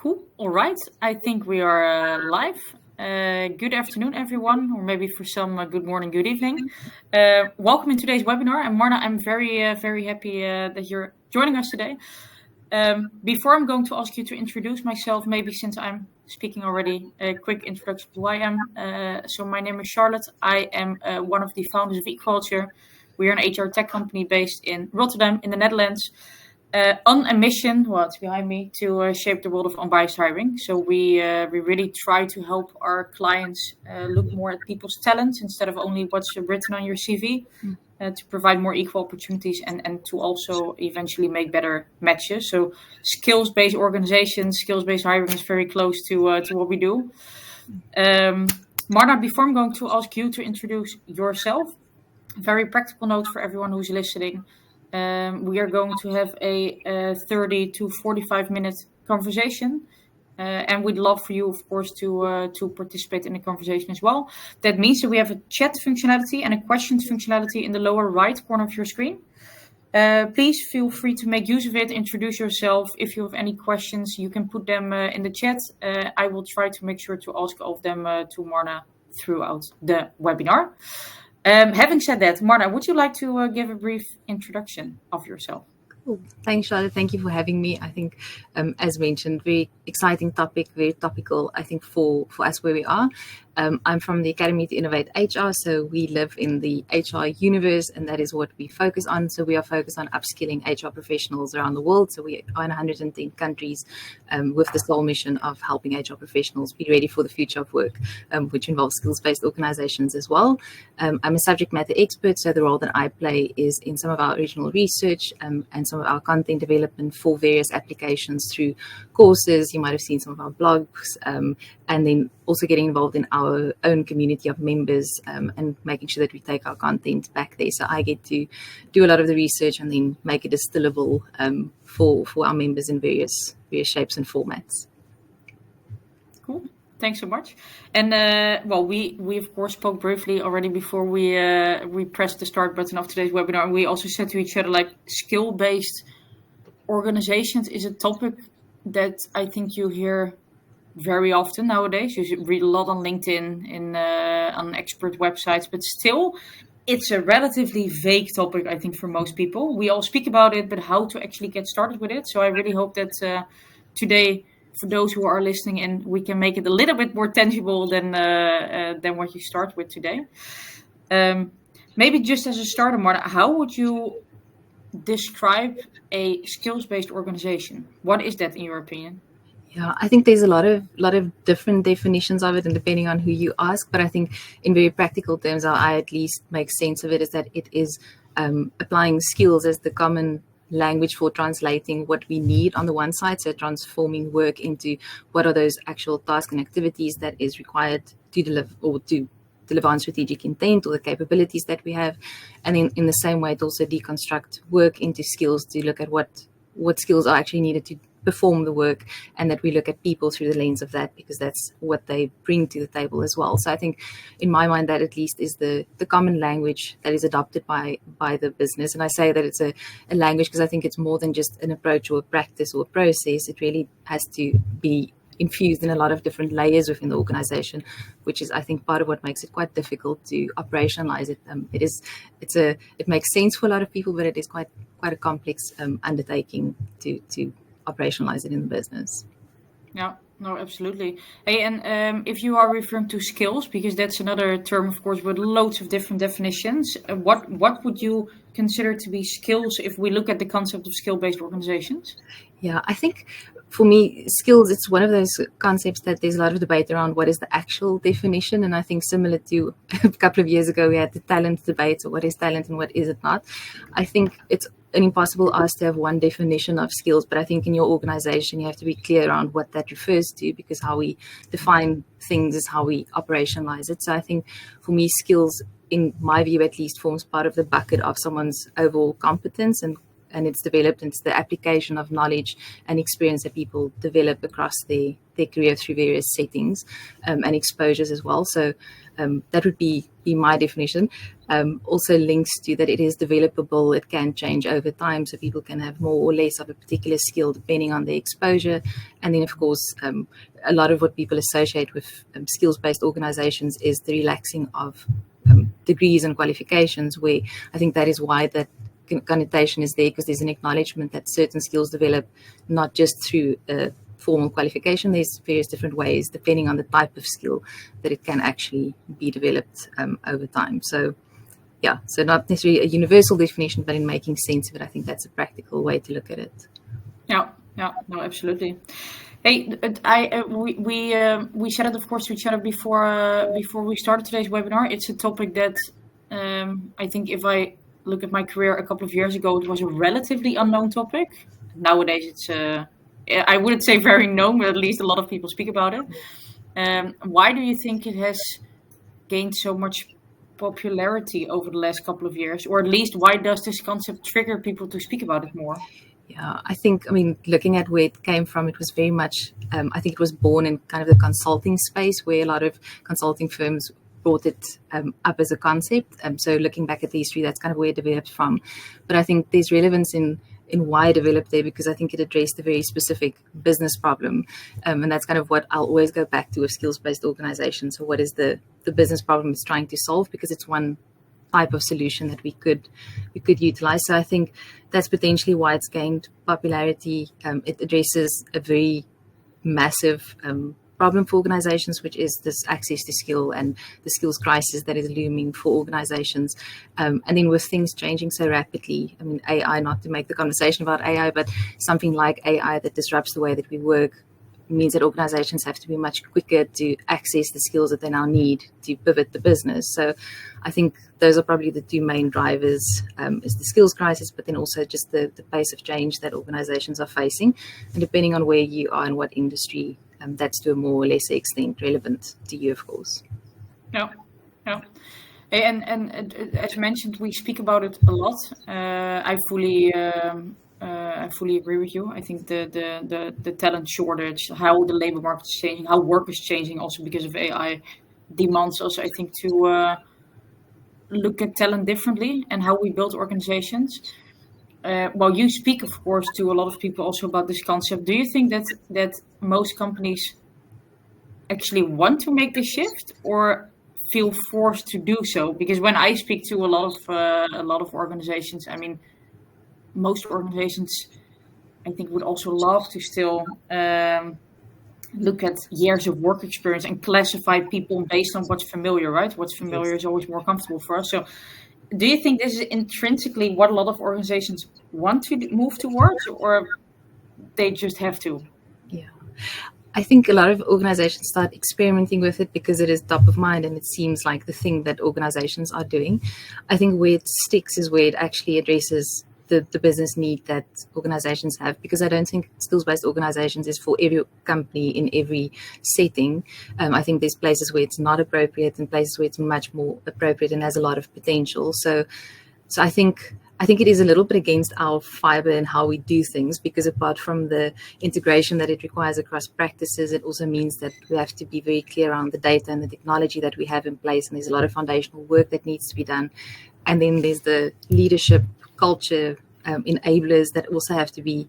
Cool. All right. I think we are live. Good afternoon, everyone, or maybe for some, good morning, good evening. Welcome in today's webinar. And Marna, I'm very happy that you're joining us today. Before I'm going to ask you to introduce myself, maybe since I'm speaking already, a quick introduction to who I am. So my name is Charlotte. I am one of the founders of Equalture. We're an HR tech company based in Rotterdam, in the Netherlands. On a mission, what's behind me, to shape the world of unbiased hiring. So we really try to help our clients look more at people's talents instead of only what's written on your CV, to provide more equal opportunities and to also eventually make better matches. So skills-based organizations, skills-based hiring is very close to what we do. Marna, before I'm going to ask you to introduce yourself, a very practical note for everyone who's listening. We are going to have a 30 to 45-minute conversation, and we'd love for you, of course, to participate in the conversation as well. That means that we have a chat functionality and a questions functionality in the lower right corner of your screen. Please feel free to make use of it, introduce yourself. If you have any questions, you can put them in the chat. I will try to make sure to ask all of them to Marna throughout the webinar. Having said that, Marna, would you like to give a brief introduction of yourself? Cool. Thanks, Charlotte. Thank you for having me. I think, as mentioned, very exciting topic, very topical, I think, for us where we are. I'm from the Academy to Innovate HR, so we live in the HR universe, and that is what we focus on. So we are focused on upskilling HR professionals around the world. So we are in 110 countries with the sole mission of helping HR professionals be ready for the future of work, which involves skills-based organizations as well. I'm a subject matter expert, so the role that I play is in some of our original research and some of our content development for various applications through courses. You might have seen some of our blogs, and then also getting involved in our own community of members and making sure that we take our content back there. So I get to do a lot of the research and then make it distillable for our members in various shapes and formats. Cool. Thanks so much. And well, we of course spoke briefly already before we pressed the start button of today's webinar, and we also said to each other, like, skill-based organizations is a topic that I think you hear very often nowadays. You read a lot on LinkedIn, on expert websites, but still it's a relatively vague topic, I think, for most people. We all speak about it, but how to actually get started with it. So I really hope that today, for those who are listening in, we can make it a little bit more tangible than what you start with today. Maybe just as a starter, Marna, how would you describe a skills-based organization? What is that in your opinion? Yeah, I think there's a lot of different definitions of it, and depending on who you ask. But I think in very practical terms, how I at least make sense of it is that it is applying skills as the common language for translating what we need on the one side, so transforming work into what are those actual tasks and activities that is required to deliver or to deliver on strategic intent or the capabilities that we have. And then in the same way, it also deconstruct work into skills to look at what skills are actually needed to perform the work, and that we look at people through the lens of that, because that's what they bring to the table as well. So I think in my mind that at least is the common language that is adopted by the business. And I say that it's a language because I think it's more than just an approach or a practice or a process. It really has to be infused in a lot of different layers within the organization, which is, I think, part of what makes it quite difficult to operationalize it. It makes sense for a lot of people, but it is quite a complex undertaking to operationalize it in the business. Yeah, no, absolutely. Hey, and if you are referring to skills, because that's another term, of course, with loads of different definitions, what would you consider to be skills if we look at the concept of skill-based organizations? Yeah, I think for me, skills, it's one of those concepts that there's a lot of debate around what is the actual definition. And I think similar to a couple of years ago, we had the talent debate, or what is talent and what is it not. I think it's an impossible ask to have one definition of skills, but I think in your organization, you have to be clear around what that refers to, because how we define things is how we operationalize it. So I think for me, skills, in my view at least, forms part of the bucket of someone's overall competence and and it's developed. It's the application of knowledge and experience that people develop across their career through various settings and exposures as well. So that would be my definition. Also links to that it is developable, it can change over time, so people can have more or less of a particular skill depending on their exposure. And then, of course, a lot of what people associate with skills-based organizations is the relaxing of degrees and qualifications, where I think that is why that connotation is there, because there's an acknowledgement that certain skills develop not just through a formal qualification. There's various different ways, depending on the type of skill, that it can actually be developed over time. So yeah, so not necessarily a universal definition, but in making sense of it, I think that's a practical way to look at it. Yeah, no, absolutely. Hey, we said it, of course, to each other before we started today's webinar. It's a topic that I think if I look at my career a couple of years ago, it was a relatively unknown topic. Nowadays, it's I wouldn't say very known, but at least a lot of people speak about it. Why do you think it has gained so much popularity over the last couple of years, or at least why does this concept trigger people to speak about it more? Yeah, I mean, looking at where it came from, it was very much, I think it was born in kind of the consulting space, where a lot of consulting firms brought it up as a concept. So looking back at the history, that's kind of where it developed from. But I think there's relevance in why it developed there, because I think it addressed a very specific business problem. And that's kind of what I'll always go back to with skills-based organizations. So what is the business problem it's trying to solve? Because it's one type of solution that we could utilize. So I think that's potentially why it's gained popularity. It addresses a very massive problem for organizations, which is this access to skill and the skills crisis that is looming for organizations. And then with things changing so rapidly, I mean, AI, not to make the conversation about AI, but something like AI that disrupts the way that we work means that organizations have to be much quicker to access the skills that they now need to pivot the business. So I think those are probably the two main drivers, is the skills crisis, but then also just the pace of change that organizations are facing. And depending on where you are and what industry, that's to a more or less extent relevant to you, of course. Yeah. And as mentioned, we speak about it a lot. I fully agree with you. I think the talent shortage, how the labor market is changing, how work is changing also because of AI, demands us, I think, to look at talent differently and how we build organizations. Well, you speak, of course, to a lot of people also about this concept. Do you think that most companies actually want to make the shift or feel forced to do so? Because when I speak to a lot of organizations, I mean, most organizations, I think, would also love to still look at years of work experience and classify people based on what's familiar, right? What's familiar is always more comfortable for us. So do you think this is intrinsically what a lot of organizations want to move towards, or they just have to? Yeah. I think a lot of organizations start experimenting with it because it is top of mind and it seems like the thing that organizations are doing. I think where it sticks is where it actually addresses the business need that organizations have, because I don't think skills-based organizations is for every company in every setting. I think there's places where it's not appropriate and places where it's much more appropriate and has a lot of potential. So I think it is a little bit against our fiber and how we do things, because apart from the integration that it requires across practices, it also means that we have to be very clear on the data and the technology that we have in place. And there's a lot of foundational work that needs to be done. And then there's the leadership, culture, enablers that also have to be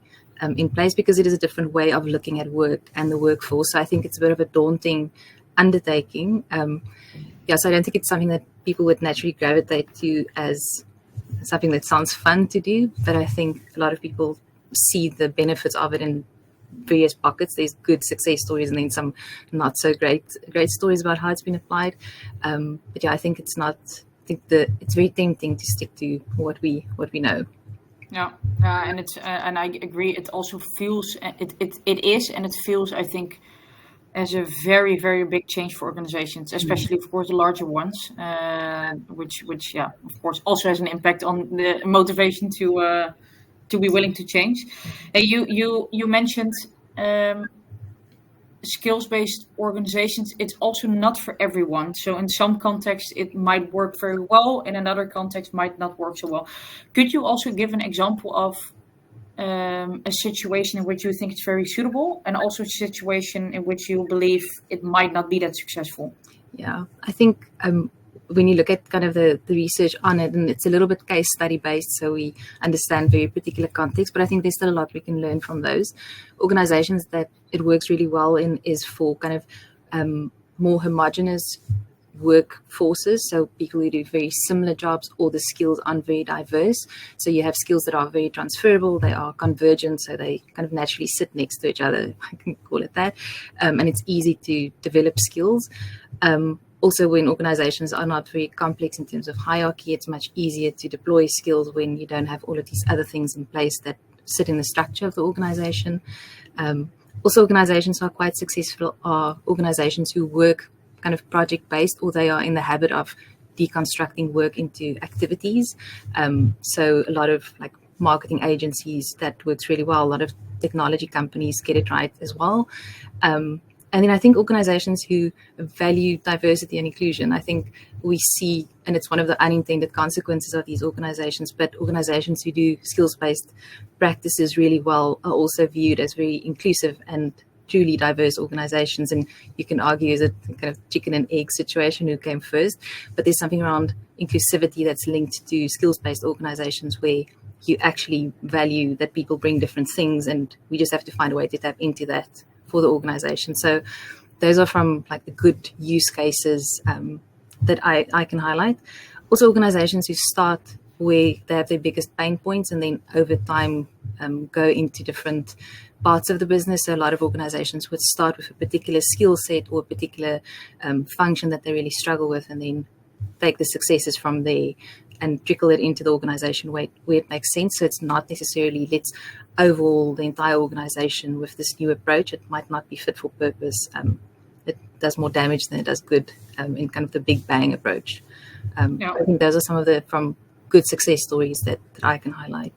in place, because it is a different way of looking at work and the workforce. So I think it's a bit of a daunting undertaking. So I don't think it's something that people would naturally gravitate to as something that sounds fun to do, but I think a lot of people see the benefits of it in various pockets. There's good success stories and then some not so great stories about how it's been applied. But yeah, I think it's very tempting to stick to what we know. Yeah, and I agree. It also feels it feels, I think, as a very, very big change for organizations, especially, of course, the larger ones, which of course, also has an impact on the motivation to be willing to change. You mentioned skills-based organizations. It's also not for everyone. So in some contexts, it might work very well. In another context, might not work so well. Could you also give an example of a situation in which you think it's very suitable, and also a situation in which you believe it might not be that successful? Yeah, I think when you look at kind of the research on it, and it's a little bit case study based, so we understand very particular context, but I think there's still a lot we can learn from those. Organizations that it works really well in is for kind of more homogenous workforces, so people who do very similar jobs, or the skills aren't very diverse. So you have skills that are very transferable, they are convergent, so they kind of naturally sit next to each other, if I can call it that, and it's easy to develop skills. Also, when organizations are not very complex in terms of hierarchy, it's much easier to deploy skills when you don't have all of these other things in place that sit in the structure of the organization. Also, organizations who are quite successful are organizations who work kind of project-based, or they are in the habit of deconstructing work into activities. So a lot of like marketing agencies, that works really well. A lot of technology companies get it right as well. And then I think organizations who value diversity and inclusion, I think we see, and it's one of the unintended consequences of these organizations, but organizations who do skills-based practices really well are also viewed as very inclusive and truly diverse organizations. And you can argue, is it kind of chicken and egg situation, who came first? But there's something around inclusivity that's linked to skills-based organizations where you actually value that people bring different things, and we just have to find a way to tap into that for the organization. So those are from like the good use cases that I can highlight. Also, organizations who start where they have their biggest pain points and then over time go into different parts of the business. So a lot of organizations would start with a particular skill set or a particular function that they really struggle with, and then take the successes from there and trickle it into the organization where it makes sense. So it's not necessarily let's overhaul the entire organization with this new approach. It might not be fit for purpose. It does more damage than it does good in kind of the big bang approach. Yeah. I think those are some of the from good success stories that I can highlight.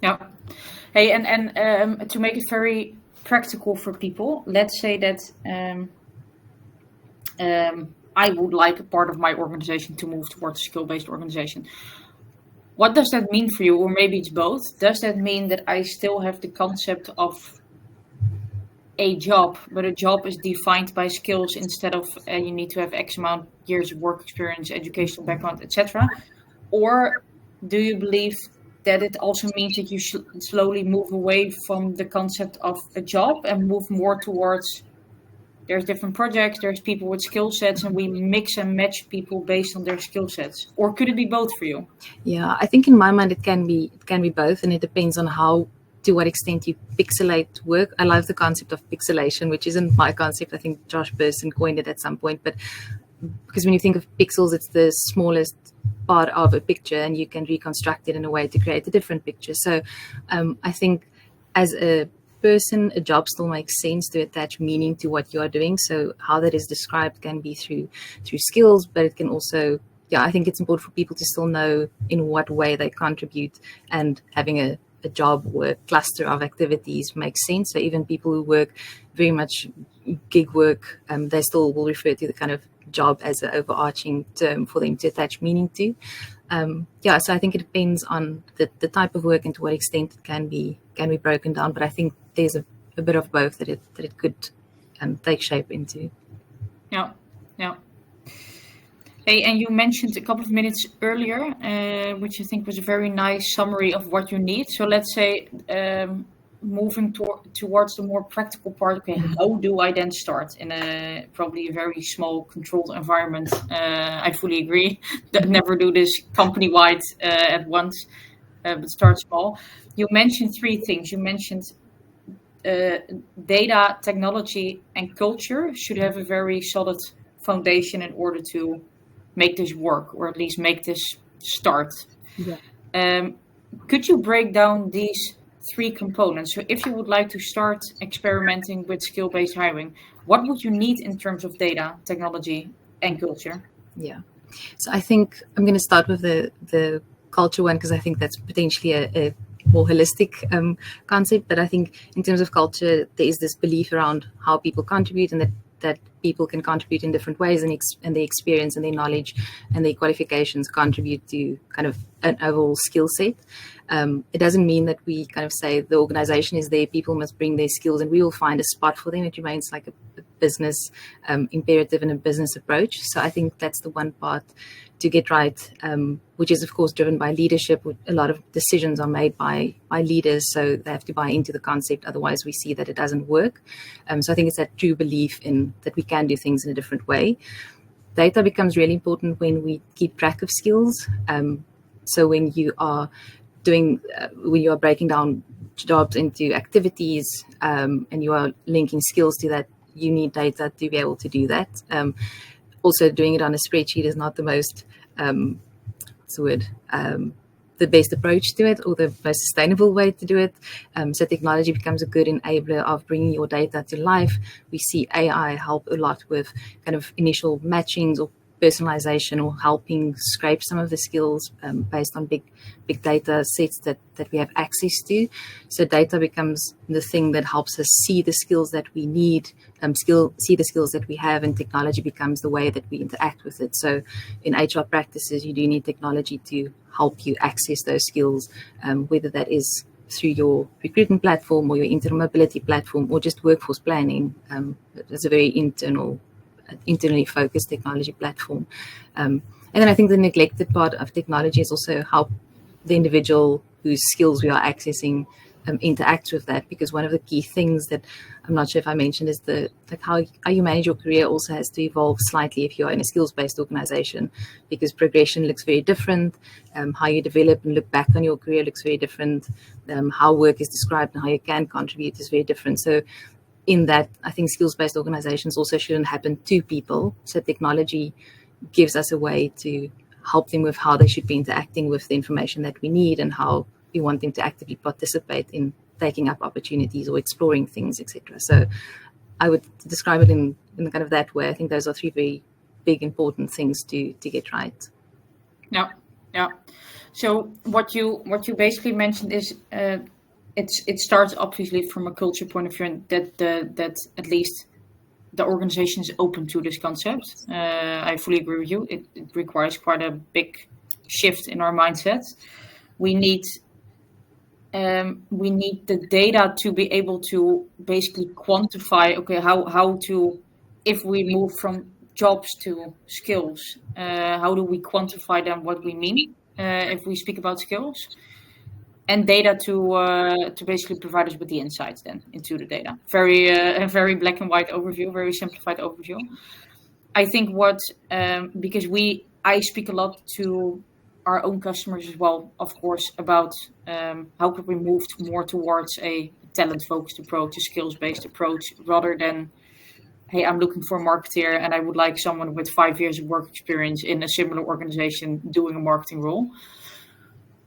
Yeah. Hey, and to make it very practical for people, let's say that I would like a part of my organization to move towards a skill-based organization. What does that mean for you? Or maybe it's both. Does that mean that I still have the concept of a job, but a job is defined by skills instead of you need to have X amount years of work experience, educational background, etc.? Or do you believe that it also means that you should slowly move away from the concept of a job and move more towards there's different projects, there's people with skill sets, and we mix and match people based on their skill sets? Or could it be both for you? Yeah, I think in my mind it can be both, and it depends on to what extent you pixelate work. I love the concept of pixelation, which isn't my concept. I think Josh Burson coined it at some point, but because when you think of pixels, it's the smallest part of a picture, and you can reconstruct it in a way to create a different picture. So I think as a person, a job still makes sense to attach meaning to what you are doing. So how that is described can be through skills, but it can also, I think it's important for people to still know in what way they contribute, and having a job or a cluster of activities makes sense. So even people who work very much gig work, they still will refer to the kind of job as an overarching term for them to attach meaning to. So I think it depends on the type of work and to what extent it can be broken down. But I think there's a bit of both that it could take shape into. Yeah. Hey, and you mentioned a couple of minutes earlier, which I think was a very nice summary of what you need. So let's say moving towards the more practical part. Okay, how do I then start in probably a very small controlled environment? I fully agree that never do this company-wide at once, but start small. You mentioned three things. You mentioned data, technology, and culture should have a very solid foundation in order to make this work, or at least make this start. Yeah. Could you break down these three components? So if you would like to start experimenting with skill-based hiring, what would you need in terms of data, technology, and culture? Yeah. So I think I'm going to start with the culture one, because I think that's potentially a more holistic concept. But I think in terms of culture, there is this belief around how people contribute, and that that people can contribute in different ways, and their experience and their knowledge and their qualifications contribute to kind of an overall skill set. It doesn't mean that we kind of say the organization is there, people must bring their skills and we will find a spot for them. It remains like a business imperative and a business approach. So I think that's the one part to get right, which is of course driven by leadership. A lot of decisions are made by leaders, so they have to buy into the concept, otherwise we see that it doesn't work. So I think it's that true belief in that we can do things in a different way. Data becomes really important when we keep track of skills. So when you are breaking down jobs into activities, and you are linking skills to that, you need data to be able to do that. Also, doing it on a spreadsheet is not the most, the best approach to it, or the most sustainable way to do it. So technology becomes a good enabler of bringing your data to life. We see AI help a lot with kind of initial matchings or personalization, or helping scrape some of the skills based on big data sets that we have access to. So data becomes the thing that helps us see the skills that we need, see the skills that we have, and technology becomes the way that we interact with it. So in HR practices, you do need technology to help you access those skills, whether that is through your recruitment platform or your internal mobility platform, or just workforce planning. It's a very internally focused technology platform. And then I think the neglected part of technology is also how the individual whose skills we are accessing interacts with that, because one of the key things that I'm not sure if I mentioned is how you manage your career also has to evolve slightly if you're in a skills-based organization, because progression looks very different. How you develop and look back on your career looks very different. How work is described and how you can contribute is very different. So in that, I think skills-based organizations also shouldn't happen to people. So technology gives us a way to help them with how they should be interacting with the information that we need, and how we want them to actively participate in taking up opportunities or exploring things, etc. So I would describe it in kind of that way. I think those are three very big, important things to get right. Yeah. So what you basically mentioned is it starts obviously from a culture point of view, and that at least the organization is open to this concept. I fully agree with you. It requires quite a big shift in our mindset. We need the data to be able to basically quantify, okay, how to, if we move from jobs to skills, how do we quantify them, what we mean if we speak about skills, and data to basically provide us with the insights then into the data. A very black and white overview, very simplified overview. I think because I speak a lot to our own customers as well, of course, about how could we move more towards a talent-focused approach, a skills-based approach, rather than, hey, I'm looking for a marketeer and I would like someone with 5 years of work experience in a similar organization doing a marketing role.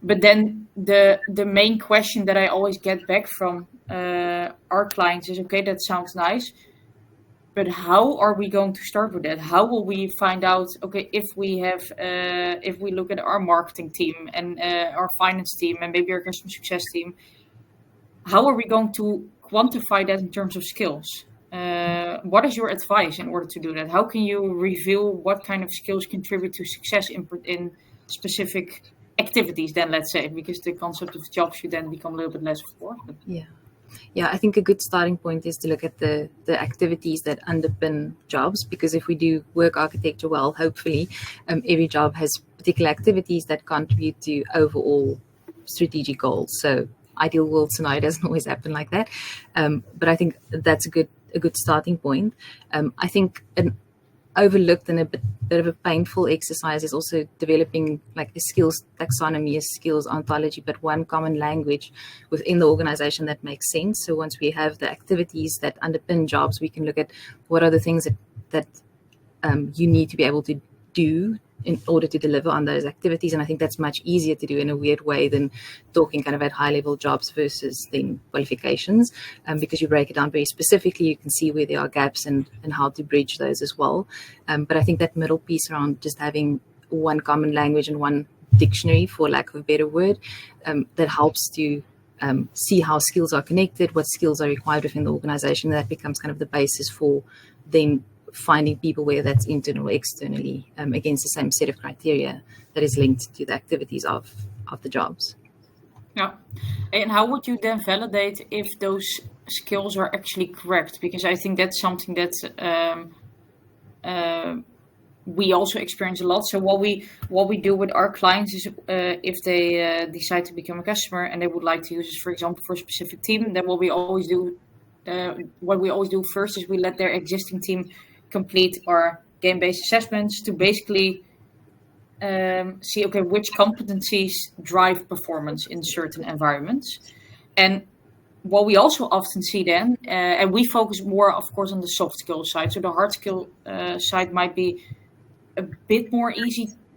But then the main question that I always get back from our clients is, okay, that sounds nice, but how are we going to start with that? How will we find out, okay, if we look at our marketing team and our finance team and maybe our customer success team, how are we going to quantify that in terms of skills? What is your advice in order to do that? How can you reveal what kind of skills contribute to success in specific activities then, let's say, because the concept of jobs should then become a little bit less, of course. But... Yeah, I think a good starting point is to look at the activities that underpin jobs, because if we do work architecture well, hopefully every job has particular activities that contribute to overall strategic goals. So ideal world scenario doesn't always happen like that, but I think that's a good starting point. I think an overlooked and a bit of a painful exercise is also developing like a skills taxonomy, a skills ontology, but one common language within the organization that makes sense. So once we have the activities that underpin jobs, we can look at what are the things that you need to be able to do in order to deliver on those activities. And I think that's much easier to do in a weird way than talking kind of at high level jobs versus then qualifications, because you break it down very specifically. You can see where there are gaps and how to bridge those as well. But I think that middle piece around just having one common language and one dictionary, for lack of a better word, that helps to see how skills are connected, what skills are required within the organization. That becomes kind of the basis for then finding people, whether that's internal or externally, against the same set of criteria that is linked to the activities of the jobs. Yeah. And how would you then validate if those skills are actually correct? Because I think that's something that we also experience a lot. So what we do with our clients is if they decide to become a customer and they would like to use us, for example, for a specific team, then what we always do first is we let their existing team complete our game-based assessments to basically see, okay, which competencies drive performance in certain environments. And what we also often see then, and we focus more, of course, on the soft skill side. So the hard skill side might be a bit more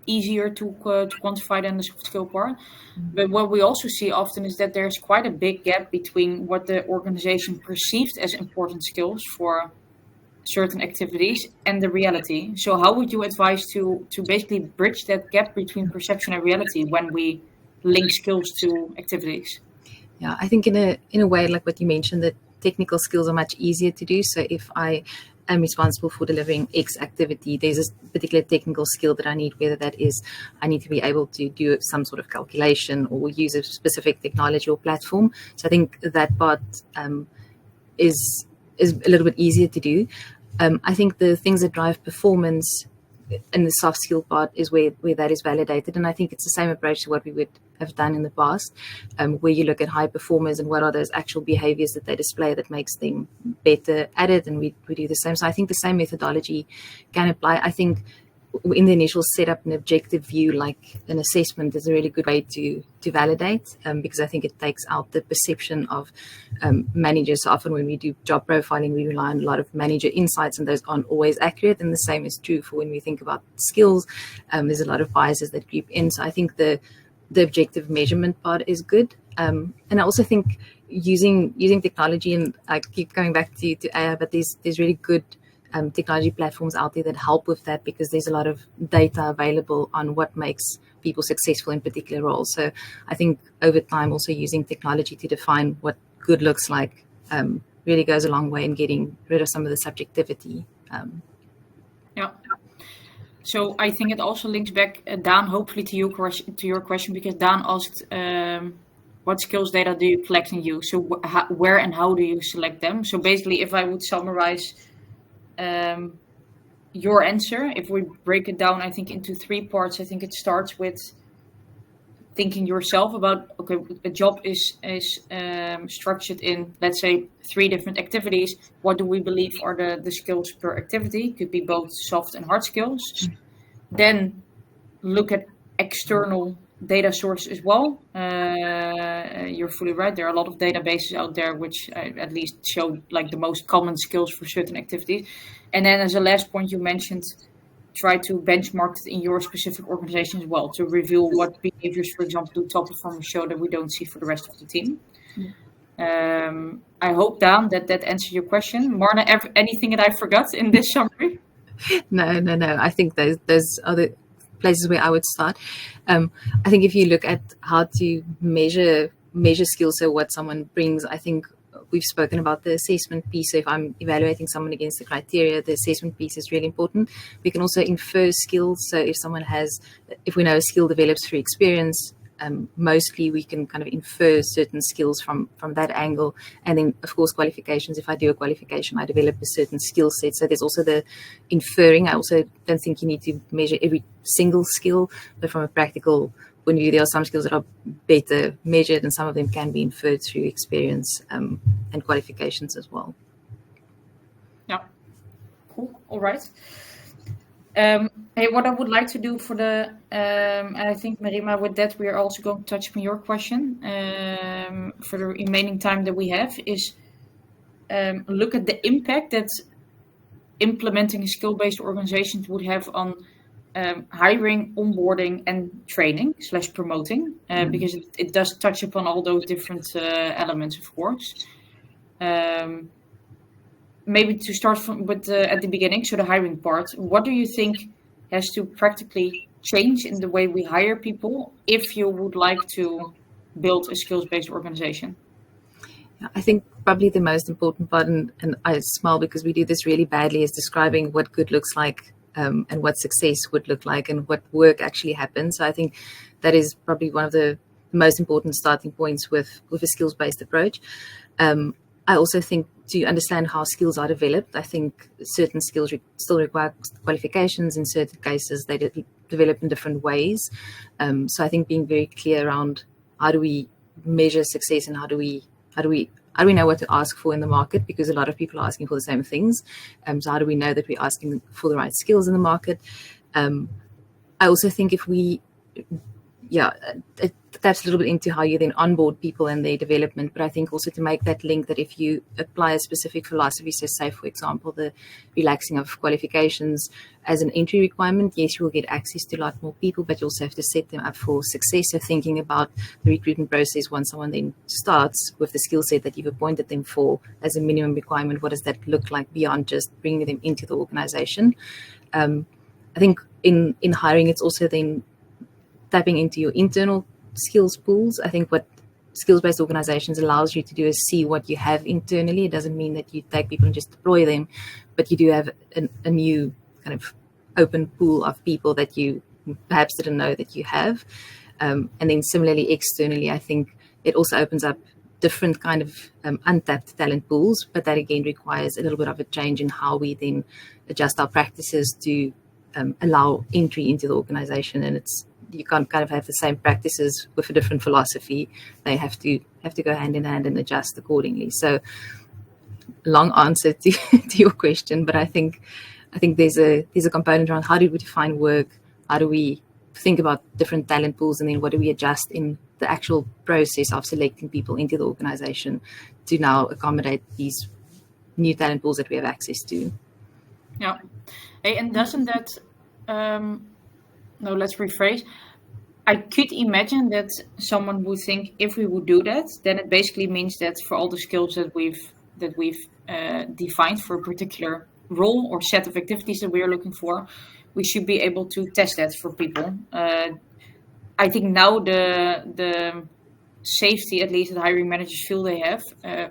easier to quantify than the soft skill part. But what we also see often is that there's quite a big gap between what the organization perceived as important skills for certain activities and the reality. So how would you advise to basically bridge that gap between perception and reality when we link skills to activities? Yeah, I think in a way, like what you mentioned, that technical skills are much easier to do. So if I am responsible for delivering X activity, there's a particular technical skill that I need, whether that is I need to be able to do some sort of calculation or use a specific technology or platform. So I think that part is a little bit easier to do. I think the things that drive performance in the soft skill part is where that is validated. And I think it's the same approach to what we would have done in the past, where you look at high performers and what are those actual behaviors that they display that makes them better at it. And we do the same. So I think the same methodology can apply. I think in the initial setup, an objective view like an assessment is a really good way to validate, because I think it takes out the perception of managers. So often when we do job profiling, we rely on a lot of manager insights, and those aren't always accurate. And the same is true for when we think about skills. There's a lot of biases that creep in. So I think the objective measurement part is good. And I also think using technology, and I keep going back to AI, but there's really good technology platforms out there that help with that, because there's a lot of data available on what makes people successful in particular roles. So I think over time also using technology to define what good looks like really goes a long way in getting rid of some of the subjectivity. Yeah. So I think it also links back, Dan, hopefully to your question, because Dan asked what skills data do you collect and use? So where and how do you select them? So basically, if I would summarize your answer, if we break it down, I think into 3 parts. I think it starts with thinking yourself about, okay, a job is structured in, let's say, 3 different activities. What do we believe are the skills per activity? Could be both soft and hard skills. Then look at external data sources as well. You're fully right. There are a lot of databases out there which at least show like the most common skills for certain activities. And then as a last point, you mentioned try to benchmark it in your specific organization as well to reveal what behaviors, for example, do top performers show that we don't see for the rest of the team. I hope, Dan, that answered your question. Marna, anything that I forgot in this summary? No. I think those are the places where I would start. I think if you look at how to measure skills, so what someone brings, I think we've spoken about the assessment piece. So if I'm evaluating someone against the criteria, the assessment piece is really important. We can also infer skills. So if we know a skill develops through experience, mostly we can kind of infer certain skills from that angle. And then, of course, qualifications. If I do a qualification, I develop a certain skill set. So there's also the inferring. I also don't think you need to measure every single skill, but from a practical point of view, there are some skills that are better measured, and some of them can be inferred through experience and qualifications as well. Yeah, cool. All right. Hey, what I would like to do for and I think, Marima, with that, we are also going to touch on your question for the remaining time that we have, is look at the impact that implementing a skill-based organization would have on hiring, onboarding, and training / promoting, because it does touch upon all those different elements, of course. Maybe to start with at the beginning, so the hiring part, what do you think has to practically change in the way we hire people if you would like to build a skills-based organization? I think probably the most important part, and I smile because we do this really badly, is describing what good looks like, and what success would look like, and what work actually happens. So I think that is probably one of the most important starting points with a skills-based approach. I also think to understand how skills are developed, I think certain skills still require qualifications. In certain cases, they develop in different ways. So I think being very clear around how do we measure success, and how do we know what to ask for in the market, because a lot of people are asking for the same things. So how do we know that we're asking for the right skills in the market? I also think if we, it taps a little bit into how you then onboard people and their development, but I think also to make that link that if you apply a specific philosophy, so say for example the relaxing of qualifications as an entry requirement, yes, you will get access to a lot more people, but you also have to set them up for success. So thinking about the recruitment process once someone then starts with the skill set that you've appointed them for as a minimum requirement, what does that look like beyond just bringing them into the organization? I think in hiring, it's also then tapping into your internal skills pools. I think what skills-based organizations allows you to do is see what you have internally. It doesn't mean that you take people and just deploy them, but you do have a new kind of open pool of people that you perhaps didn't know that you have. And then similarly, externally, I think it also opens up different kind of untapped talent pools, but that again requires a little bit of a change in how we then adjust our practices to allow entry into the organization. And you can't kind of have the same practices with a different philosophy. They have to go hand in hand and adjust accordingly. So long answer to your question, but I think there's a component around how do we define work, how do we think about different talent pools, and then what do we adjust in the actual process of selecting people into the organization to now accommodate these new talent pools that we have access to. Yeah. Hey, and doesn't that no, let's rephrase. I could imagine that someone would think if we would do that, then it basically means that for all the skills that we've defined for a particular role or set of activities that we are looking for, we should be able to test that for people. I think now the safety, at least that hiring managers feel they have,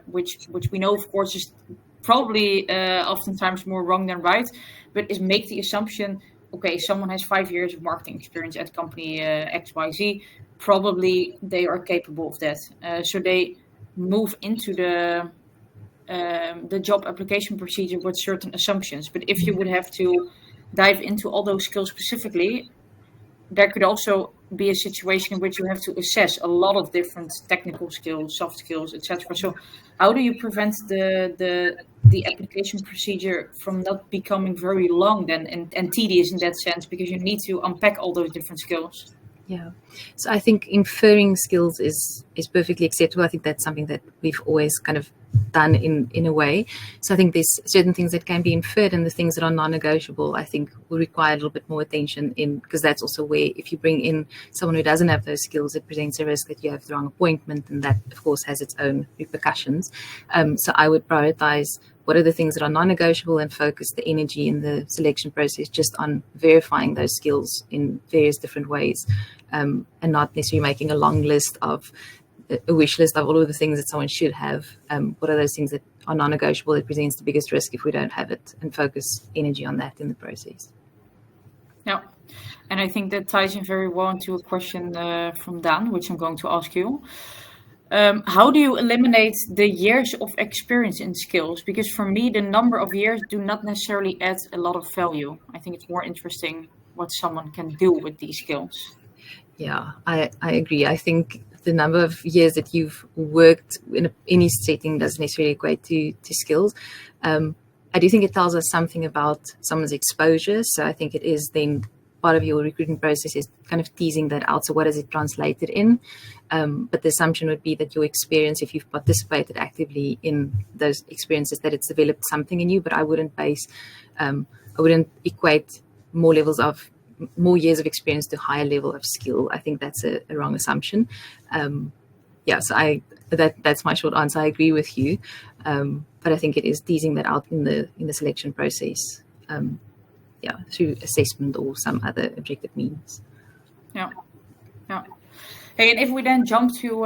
which we know, of course, is probably oftentimes more wrong than right, but is make the assumption, okay, someone has 5 years of marketing experience at company XYZ, probably they are capable of that. So they move into the job application procedure with certain assumptions. But if you would have to dive into all those skills specifically, there could also be a situation in which you have to assess a lot of different technical skills, soft skills, etc. So how do you prevent the application procedure from not becoming very long then and tedious in that sense, because you need to unpack all those different skills? Yeah. So I think inferring skills is perfectly acceptable. I think that's something that we've always kind of done in a way. So I think there's certain things that can be inferred, and the things that are non-negotiable, I think, will require a little bit more attention because that's also where if you bring in someone who doesn't have those skills, it presents a risk that you have the wrong appointment, and that of course has its own repercussions. So I would prioritize what are the things that are non-negotiable and focus the energy in the selection process just on verifying those skills in various different ways, and not necessarily making a long list of a wish list of all of the things that someone should have. What are those things that are non-negotiable that presents the biggest risk if we don't have it, and focus energy on that in the process. Yeah, and I think that ties in very well into a question from Dan, which I'm going to ask you. How do you eliminate the years of experience in skills? Because for me, the number of years do not necessarily add a lot of value. I think it's more interesting what someone can do with these skills. Yeah, I agree. I think the number of years that you've worked in any setting doesn't necessarily equate to skills. I do think it tells us something about someone's exposure. So I think it is then part of your recruitment process is kind of teasing that out. So what is it translated in? But the assumption would be that your experience, if you've participated actively in those experiences, that it's developed something in you. But I wouldn't equate more years of experience to higher level of skill. I think that's a wrong assumption. So that's my short answer. I agree with you, but I think it is teasing that out in the selection process. Through assessment or some other objective means. Yeah. Hey, and if we then jump to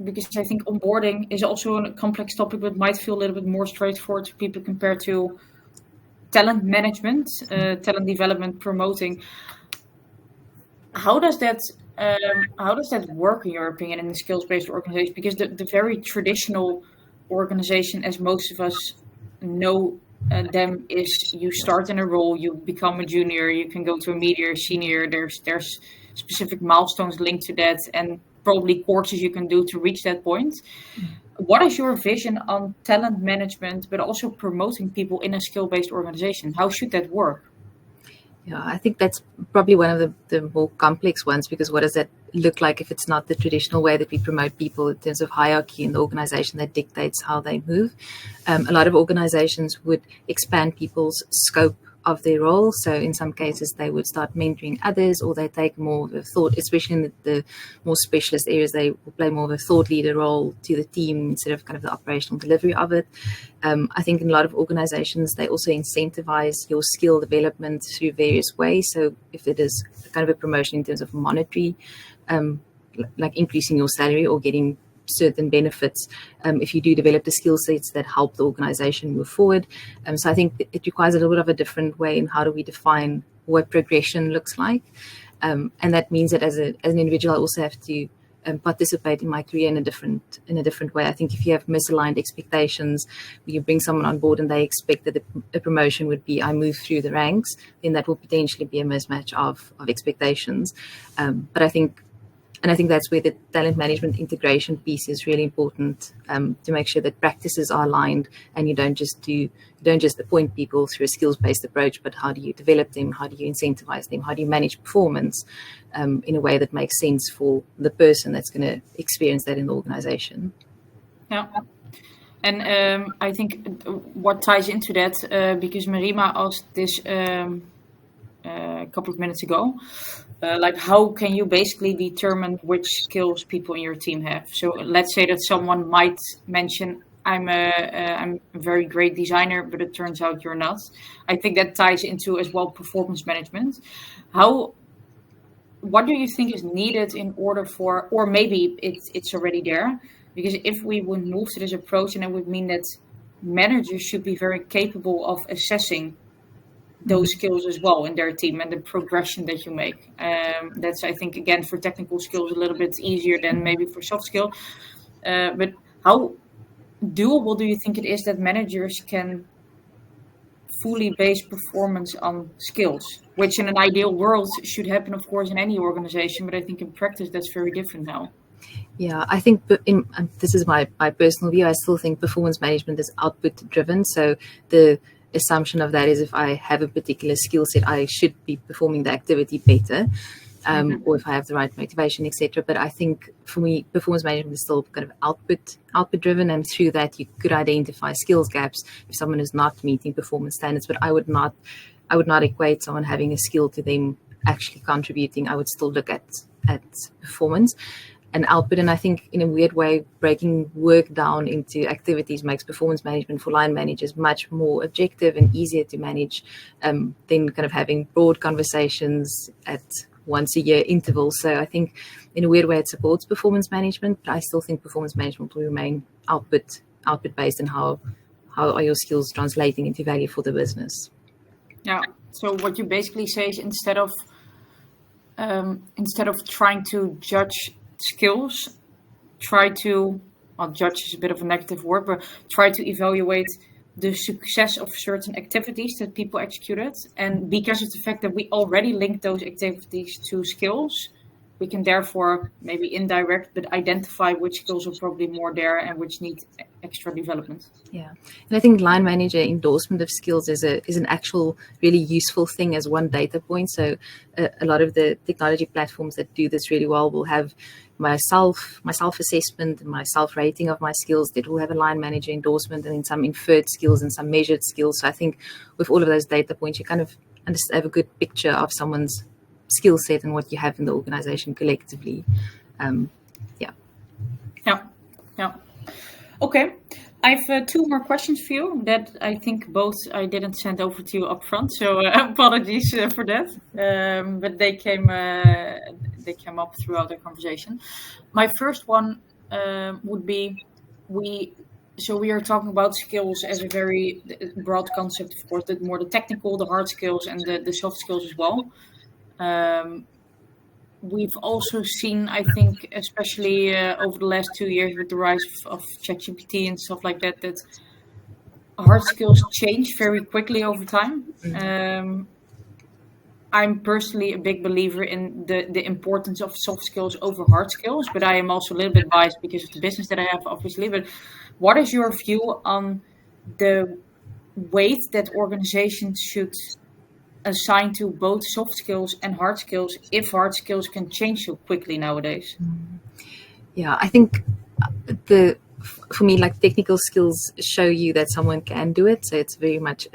because I think onboarding is also a complex topic, but might feel a little bit more straightforward to people compared to talent management, talent development, promoting. How does that work in your opinion in the skills-based organization? Because the very traditional organization, as most of us know them, is you start in a role, you become a junior, you can go to a media, senior. There's specific milestones linked to that, and probably courses you can do to reach that point. What is your vision on talent management, but also promoting people in a skill-based organization? How should that work? Yeah, I think that's probably one of the more complex ones, because what does that look like if it's not the traditional way that we promote people in terms of hierarchy in the organization that dictates how they move? A lot of organizations would expand people's scope of their role. So in some cases, they would start mentoring others, or they take more of a thought, especially in the more specialist areas, they will play more of a thought leader role to the team instead of kind of the operational delivery of it. I think in a lot of organizations, they also incentivize your skill development through various ways. So if it is kind of a promotion in terms of monetary, like increasing your salary or getting certain benefits, if you do develop the skill sets that help the organization move forward. So I think it requires a little bit of a different way in how do we define what progression looks like. And that means that as an individual, I also have to participate in my career in a different way. I think if you have misaligned expectations, you bring someone on board and they expect that a promotion would be I move through the ranks, then that will potentially be a mismatch of expectations. But I think that's where the talent management integration piece is really important, to make sure that practices are aligned and you don't just appoint people through a skills-based approach, but how do you develop them? How do you incentivize them? How do you manage performance in a way that makes sense for the person that's going to experience that in the organization? Yeah. And I think what ties into that, because Marima asked this a couple of minutes ago, like how can you basically determine which skills people in your team have? So let's say that someone might mention, I'm a very great designer, but it turns out you're not. I think that ties into as well performance management. What do you think is needed in order for, or maybe it's already there? Because if we would move to this approach, and it would mean that managers should be very capable of assessing those skills as well in their team and the progression that you make. That's, I think, again, for technical skills, a little bit easier than maybe for soft skill. But how doable do you think it is that managers can fully base performance on skills, which in an ideal world should happen, of course, in any organization, but I think in practice that's very different now. Yeah, I think this is my personal view. I still think performance management is output driven. So the assumption of that is if I have a particular skill set, I should be performing the activity better, or if I have the right motivation, etc. But I think for me, performance management is still kind of output driven, and through that you could identify skills gaps if someone is not meeting performance standards. But I would not equate someone having a skill to them actually contributing. I would still look at performance and output. And I think in a weird way, breaking work down into activities makes performance management for line managers much more objective and easier to manage than kind of having broad conversations at once a year intervals. So I think in a weird way it supports performance management, but I still think performance management will remain output based, and how are your skills translating into value for the business. Yeah. So what you basically say is instead of trying to judge skills, judge is a bit of a negative word, but try to evaluate the success of certain activities that people executed. And because of the fact that we already link those activities to skills, we can therefore maybe indirect, but identify which skills are probably more there and which need extra development. Yeah, and I think line manager endorsement of skills is an actual really useful thing as one data point. So a lot of the technology platforms that do this really well will have my self-assessment and my self-rating of my skills that will have a line manager endorsement, and then some inferred skills and some measured skills. So I think with all of those data points, you kind of have a good picture of someone's skill set and what you have in the organization collectively. Yeah. Okay. I have two more questions for you that I think both I didn't send over to you up front, so apologies for that. But they came up throughout the conversation. My first one would be we are talking about skills as a very broad concept, of course, more the technical, the hard skills, and the soft skills as well. We've also seen, I think, especially over the last 2 years with the rise of ChatGPT and stuff like that, that hard skills change very quickly over time. I'm personally a big believer in the importance of soft skills over hard skills, but I am also a little bit biased because of the business that I have, obviously. But what is your view on the weight that organizations should assign to both soft skills and hard skills if hard skills can change so quickly nowadays? Yeah, I think for me, like, technical skills show you that someone can do it. So it's very much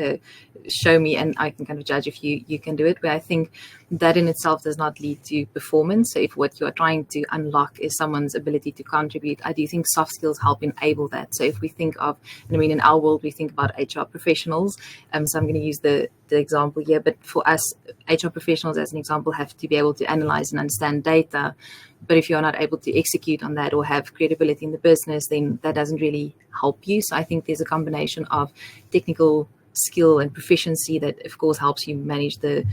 show me and I can kind of judge if you can do it. But I think that in itself does not lead to performance. So if what you are trying to unlock is someone's ability to contribute, I do think soft skills help enable that. So if we think of, and I mean, in our world, we think about HR professionals. So I'm going to use the example here, but for us, HR professionals, as an example, have to be able to analyze and understand data. But if you're not able to execute on that or have credibility in the business, then that doesn't really help you. So I think there's a combination of technical skill and proficiency that, of course, helps you manage the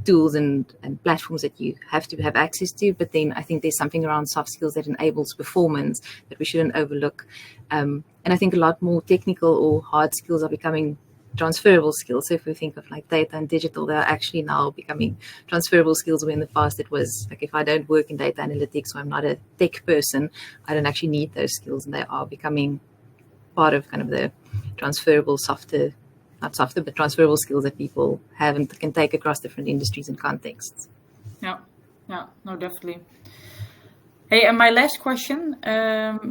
tools and platforms that you have to have access to. But then I think there's something around soft skills that enables performance that we shouldn't overlook. And I think a lot more technical or hard skills are becoming transferable skills. So if we think of like data and digital, they're actually now becoming transferable skills, where in the past it was like, if I don't work in data analytics or I'm not a tech person, I don't actually need those skills, and they are becoming part of kind of the transferable but transferable skills that people have and can take across different industries and contexts. Yeah, no, definitely. Hey, and my last question,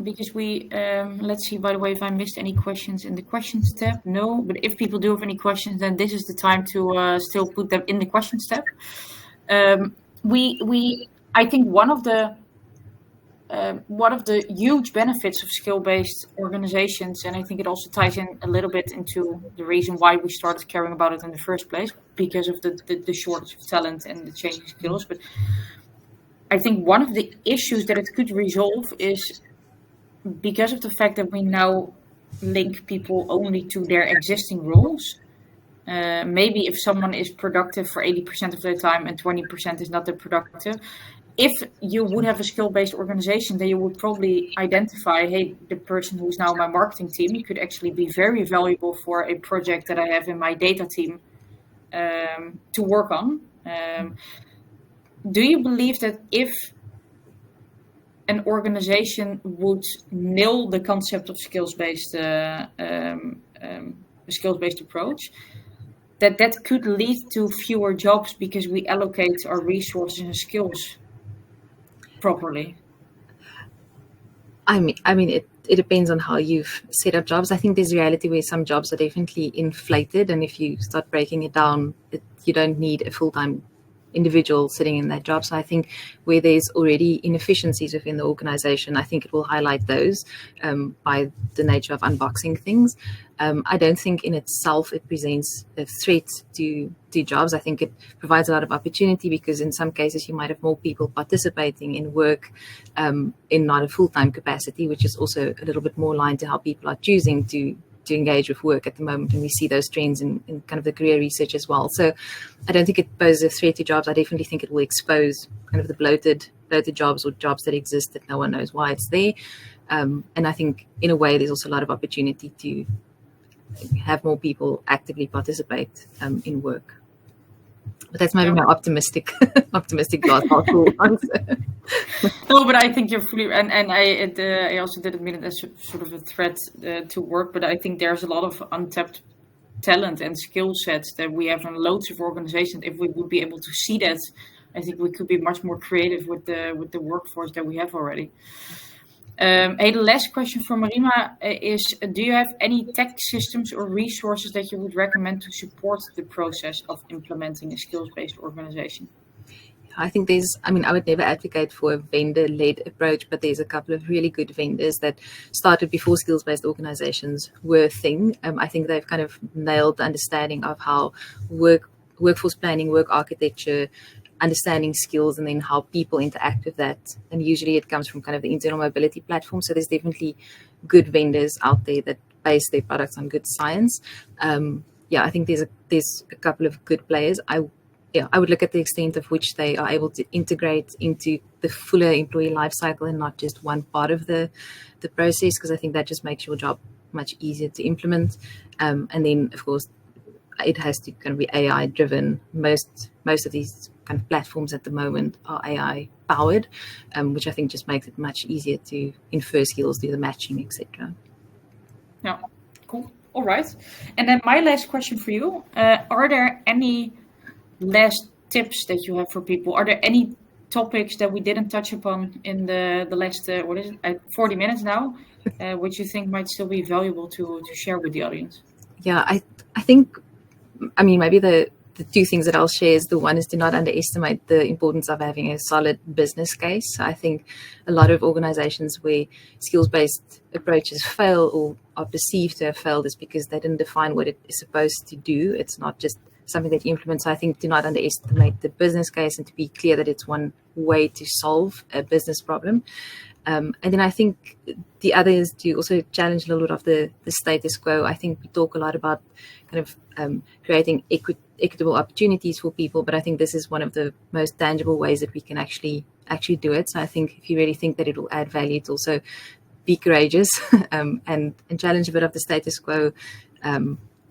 because let's see, by the way, if I missed any questions in the questions tab. No, but if people do have any questions, then this is the time to still put them in the questions tab. I think one of the huge benefits of skill-based organizations, and I think it also ties in a little bit into the reason why we started caring about it in the first place, because of the shortage of talent and the changing skills. But I think one of the issues that it could resolve is because of the fact that we now link people only to their existing roles. Maybe if someone is productive for 80% of their time and 20% is not that productive, if you would have a skill-based organization, then you would probably identify, hey, the person who's now my marketing team could actually be very valuable for a project that I have in my data team to work on. Do you believe that if an organization would nail the concept of skills-based approach, that could lead to fewer jobs because we allocate our resources and skills properly? I mean, it depends on how you've set up jobs. I think there's a reality where some jobs are definitely inflated, and if you start breaking it down, you don't need a full-time individual sitting in that job. So I think where there's already inefficiencies within the organization, I think it will highlight those by the nature of unboxing things. I don't think in itself it presents a threat to jobs. I think it provides a lot of opportunity, because in some cases you might have more people participating in work in not a full-time capacity, which is also a little bit more aligned to how people are choosing to engage with work at the moment, and we see those trends in kind of the career research as well. So I don't think it poses a threat to jobs. I definitely think it will expose kind of the bloated jobs or jobs that exist that no one knows why it's there. And I think in a way there's also a lot of opportunity to have more people actively participate in work. But that's maybe my optimistic glass half full answer. No, but I think you're fully, and I also didn't mean it as sort of a threat to work, but I think there's a lot of untapped talent and skill sets that we have in loads of organizations. If we would be able to see that, I think we could be much more creative with the workforce that we have already. Hey, the last question from Marina is, do you have any tech systems or resources that you would recommend to support the process of implementing a skills-based organization? I think I would never advocate for a vendor-led approach, but there's a couple of really good vendors that started before skills-based organizations were a thing. I think they've kind of nailed the understanding of how workforce planning, work architecture, understanding skills and then how people interact with that. And usually it comes from kind of the internal mobility platform. So there's definitely good vendors out there that base their products on good science. I think there's a couple of good players. I would look at the extent of which they are able to integrate into the fuller employee life cycle and not just one part of the process, because I think that just makes your job much easier to implement. And then, of course, it has to kind of be AI driven. Most of these kind of platforms at the moment are AI powered, which I think just makes it much easier to infer skills, do the matching, etc. Yeah, cool. All right. And then my last question for you, are there any last tips that you have for people? Are there any topics that we didn't touch upon in the last 40 minutes now, which you think might still be valuable to share with the audience? Yeah, I think, I mean, maybe the two things that I'll share is the one is to not underestimate the importance of having a solid business case. I think a lot of organizations where skills-based approaches fail or are perceived to have failed is because they didn't define what it is supposed to do. It's not just something that you implement. So I think to not underestimate the business case and to be clear that it's one way to solve a business problem. And then I think the other is to also challenge a little bit of the status quo. I think we talk a lot about kind of creating equitable opportunities for people, but I think this is one of the most tangible ways that we can actually do it. So I think if you really think that it will add value, to also be courageous and challenge a bit of the status quo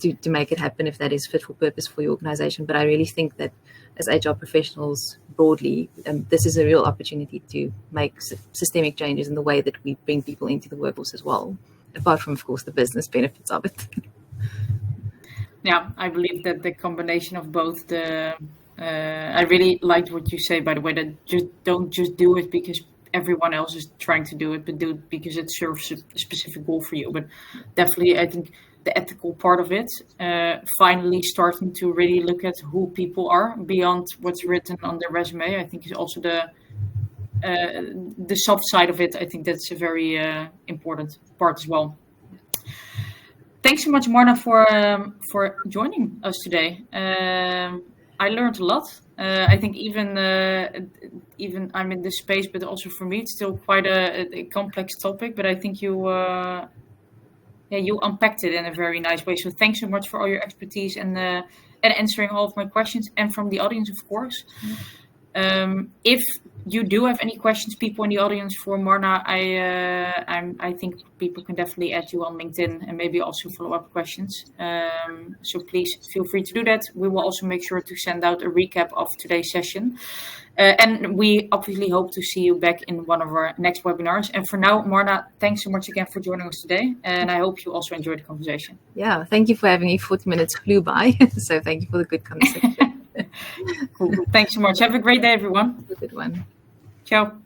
to make it happen if that is fit for purpose for your organization. But I really think that as HR professionals broadly, this is a real opportunity to make systemic changes in the way that we bring people into the workforce as well, apart from, of course, the business benefits of it. Yeah, I believe that the combination of both I really liked what you say, by the way, that just don't just do it because everyone else is trying to do it, but do it because it serves a specific goal for you. But definitely, I think the ethical part of it, finally starting to really look at who people are beyond what's written on their resume, I think is also the soft side of it. I think that's a very important part as well. Thanks so much, Marna, for joining us today. I learned a lot. I think even I'm in this space, but also for me, it's still quite a complex topic. But I think you unpacked it in a very nice way. So thanks so much for all your expertise and answering all of my questions, and from the audience, of course. If you do have any questions, people in the audience, for Marna, I think people can definitely add you on LinkedIn and maybe also follow up questions. So please feel free to do that. We will also make sure to send out a recap of today's session. And we obviously hope to see you back in one of our next webinars. And for now, Marna, thanks so much again for joining us today. And I hope you also enjoyed the conversation. Yeah, thank you for having me. 40 minutes flew by. So thank you for the good conversation. Cool. Thanks so much. Have a great day, everyone. Have a good one. Ciao.